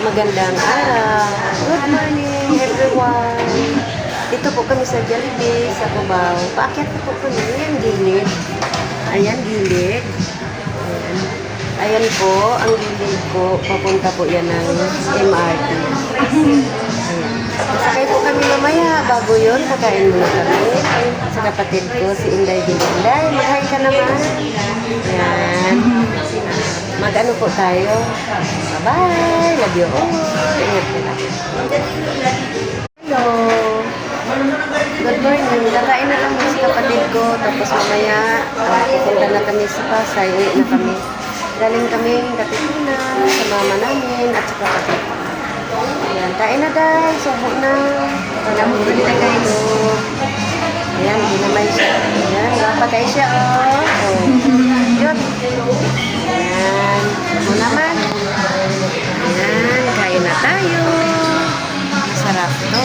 Magandang araw. Good morning, everyone. Dito po kami sa Jollibee, sa Cubao. Paakyat po kami. Ayan, gilid. Ayan, gilid. Ayan. Ayan po, ang gilid po. Papunta po yan ng MRT. Ayan. Masakay po kami mamaya. Bago yun, kakain muna kami. Sa kapatid ko, si Inday Inday. Mag-hi ka naman. Ayan. Mag-ano po tayo. Bye-bye. Love you all. Ingat ka lang. Hello. Good morning. Kakain na kami sa kapatid ko. Tapos mamaya, pupunta na kami sa Pasay. Uwi na kami. Galing kami Katipunan sa mama namin at sa kapatid ko. Ayan. Kain na dahil. Subo na. Wala mo din na kayo. Ayan. Hindi naman siya. Ayan. Napagay siya. Oh. Yun. Ayan. Mo naman. Ayan. Kain na tayo. Masarap to.